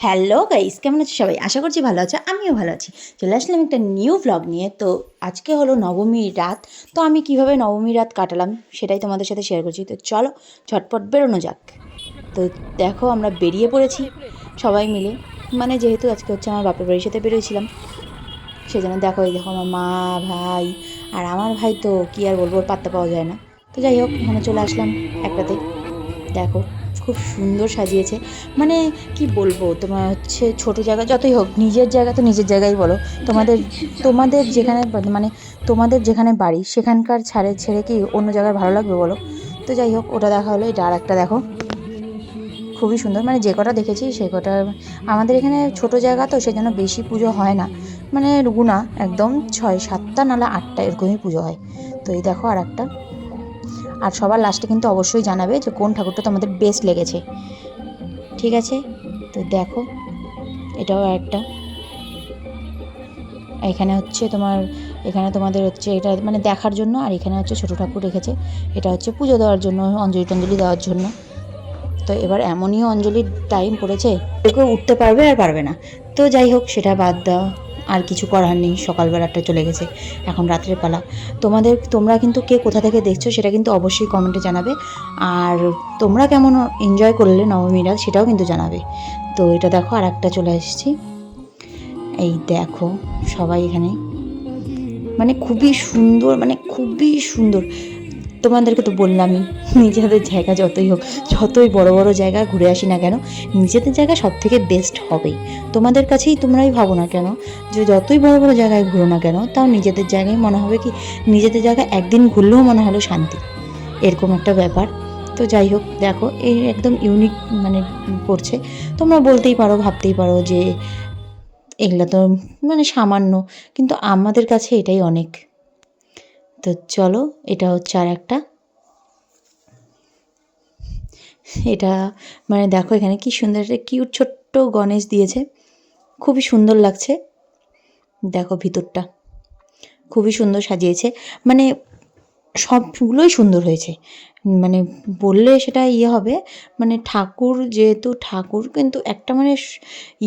Hello guys, কেমন আছো সবাই? আশা করছি ভালো আছো, আমিও ভালো আছি। চলে আসলাম একটা নিউ ভ্লগ নিয়ে। তো আজকে হলো নবমীর রাত। তো আমি কিভাবে নবমীর রাত কাটালাম সেটাই তোমাদের সাথে শেয়ার করছি। তো চলো ঝটপট বেরোনো যাক। তো দেখো আমরা বেরিয়ে পড়েছি সবাই মিলে, মানে যেহেতু আজকে হচ্ছে আমার বাপের বাড়ির সাথে বেরিয়েছিলাম, সেই জন্য দেখো এই দেখো আমার মা, ভাই, আর আমার ভাই তো কী আর বলবো, ওর পাত্তা পাওয়া যায় না। তো যাই হোক, এখানে চলে আসলাম একটাতে। দেখো খুব সুন্দর সাজিয়েছে, মানে কি বলবো, তোমার হচ্ছে ছোট জায়গা যতই হোক, নিজের জায়গা তো নিজের জায়গায় বলো। তোমাদের তোমাদের যেখানে মানে তোমাদের যেখানে বাড়ি সেখানকার ছেড়ে কি অন্য জায়গায় ভালো লাগবে বলো? তো যাই হোক, ওটা দেখা হলো। এটা আর একটা দেখো, খুবই সুন্দর, মানে যে কটা দেখেছি সে কটা। আমাদের এখানে ছোট জায়গা তো সেজন্য বেশি পুজো হয় না, মানে গুণা একদম 6-7টা নাহলে 8টা এরকমই পুজো হয়। তো এই দেখো আর একটা। আর সবার লাস্টে কিন্তু অবশ্যই জানাবে যে কোন ঠাকুরটা তোমাদের বেস্ট লেগেছে, ঠিক আছে? তো দেখো এটাও একটা। এখানে হচ্ছে তোমার, এখানে তোমাদের হচ্ছে এটা মানে দেখার জন্য, আর এখানে হচ্ছে ছোটো ঠাকুর রেখেছে। এটা হচ্ছে পুজো দেওয়ার জন্য, অঞ্জলি টঞ্জলি দেওয়ার জন্য। তো এবার এমনই অঞ্জলির টাইম পড়েছে, কেউ উঠতে পারবে আর পারবে না। তো যাই হোক, সেটা বাদ দাও, আর কিছু করার নেই। সকালবেলাটা চলে গেছে, এখন রাত্রের পালা। তোমরা কিন্তু কে কোথা থেকে দেখছো সেটা কিন্তু অবশ্যই কমেন্টে জানাবে। আর তোমরা কেমন এনজয় করলে নবমী রাত সেটাও কিন্তু জানাবে। তো এটা দেখো আর একটা চলে এসেছি। এই দেখো সবাই এখানে, মানে খুবই সুন্দর, মানে খুবই সুন্দর। তোমাদেরকে তো বললামই, নিজেদের জায়গা যতই হোক, যতই বড় বড় জায়গা ঘুরে আসি না কেন, নিজেদের জায়গা সব থেকে বেস্ট হবেই। তোমাদের কাছেই তোমরাই ভাবো না কেন, যে যতই বড় বড় জায়গায় ঘুরো না কেন, তাও নিজেদের জায়গায় মনে হবে কি, নিজেদের জায়গায় একদিন ঘুরলেও মনে হলো শান্তি, এরকম একটা ব্যাপার। তো যাই হোক, দেখো এই একদম ইউনিক মানে পড়ছে। তোমরা বলতেই পারো, ভাবতেই পারো যে এগুলো তো মানে সামান্য, কিন্তু আমাদের কাছে এটাই অনেক। তো চলো, এটা হচ্ছে আর একটা। এটা মানে দেখো এখানে কি সুন্দর একটা কিউট ছোট্ট গণেশ দিয়েছে, খুবই সুন্দর লাগছে। দেখো ভিতরটা খুবই সুন্দর সাজিয়েছে, মানে সবগুলোই সুন্দর হয়েছে। মানে বললে সেটা ইয়ে হবে, মানে ঠাকুর যেহেতু ঠাকুর, কিন্তু একটা মানে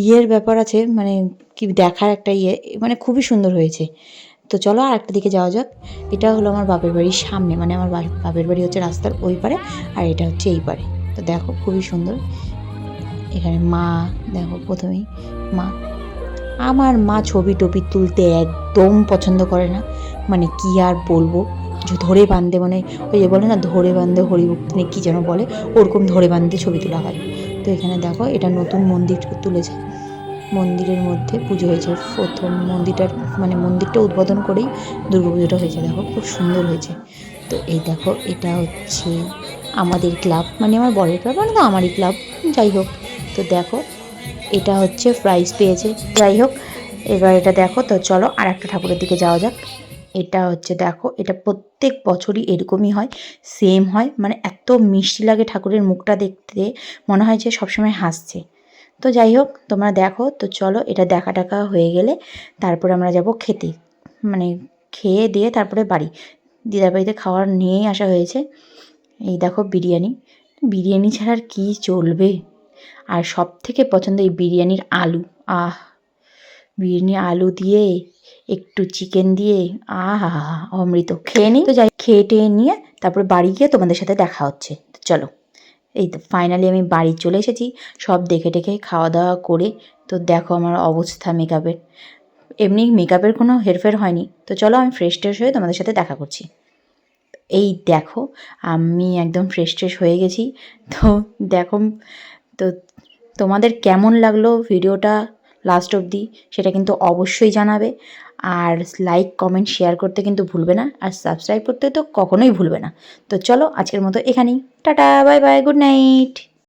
ইয়ের ব্যাপার আছে, মানে কি দেখার একটা ইয়ে, মানে খুবই সুন্দর হয়েছে। তো চলো আর একটা দিকে যাওয়া যাক। এটা হলো আমার বাপের বাড়ির সামনে, মানে আমার বাপের বাড়ি হচ্ছে রাস্তার ওই পারে, আর এটা হচ্ছে এই পারে। তো দেখো খুবই সুন্দর। এখানে মা, দেখো প্রথমেই মা। আমার মা ছবি টবি তুলতে একদম পছন্দ করে না, মানে কি আর বলবো, যে ধরে বাঁধে, মানে ওই যে বলে না ধরে বাঁধে হরিভক্তি কী যেন বলে, ওরকম ধরে বাঁধে ছবি তোলা হয়। তো এখানে দেখো এটা নতুন মন্দির তুলেছে, মন্দিরের মধ্যে পুজো হয়েছে প্রথম মন্দিরটার, মানে মন্দিরটা উদ্বোধন করেই দুর্গাপুজোটা হয়েছে। দেখো খুব সুন্দর হয়েছে। তো এই দেখো এটা হচ্ছে আমাদের ক্লাব, মানে আমার বরের ক্লাব, মানে তো আমারই ক্লাব, যাই হোক। তো দেখো এটা হচ্ছে প্রাইজ পেয়েছে, যাই হোক। এবার এটা দেখো, তো চলো আর একটা ঠাকুরের দিকে যাওয়া যাক। এটা হচ্ছে দেখো, এটা প্রত্যেক বছরই এরকমই হয়, সেম হয়, মানে এত মিষ্টি লাগে ঠাকুরের মুখটা দেখতে, মনে হয় যে সবসময় হাসছে। তো যাই হোক, তোমরা দেখো। তো চলো, এটা দেখা টাকা হয়ে গেলে তারপরে আমরা যাব খেতে, মানে খেয়ে দিয়ে তারপরে বাড়ি, দিদার বাড়িতে খাওয়ার নিয়েই আসা হয়েছে। এই দেখো বিরিয়ানি, বিরিয়ানি ছাড়া আর কী চলবে। আর সব থেকে পছন্দ এই বিরিয়ানির আলু, আহ, বিরিয়ানি আলু দিয়ে একটু চিকেন দিয়ে, আহা অমৃত। খেয়ে নিই, তো যাই খেয়ে টেয়ে নিয়ে তারপরে বাড়ি গিয়ে তোমাদের সাথে দেখা হচ্ছে। তো চলো, এই তো ফাইনালি আমি বাড়ি চলে এসেছি, সব দেখে টেখে খাওয়া দাওয়া করে। তো দেখো আমার অবস্থা মেকআপের, এমনি মেকআপের কোনো হেরফের হয়নি। তো চলো আমি ফ্রেশ ট্রেশ হয়ে তোমাদের সাথে দেখা করছি। এই দেখো আমি একদম ফ্রেশ ট্রেশ হয়ে গেছি। তো দেখো, তো তোমাদের কেমন লাগলো ভিডিওটা লাস্ট অবধি সেটা কিন্তু অবশ্যই জানাবে। আর লাইক কমেন্ট শেয়ার করতে কিন্তু ভুলবে না, আর সাবস্ক্রাইব করতে তো কখনোই ভুলবে না। তো চলো আজকের মতো এখানেই, tata bye bye, good night.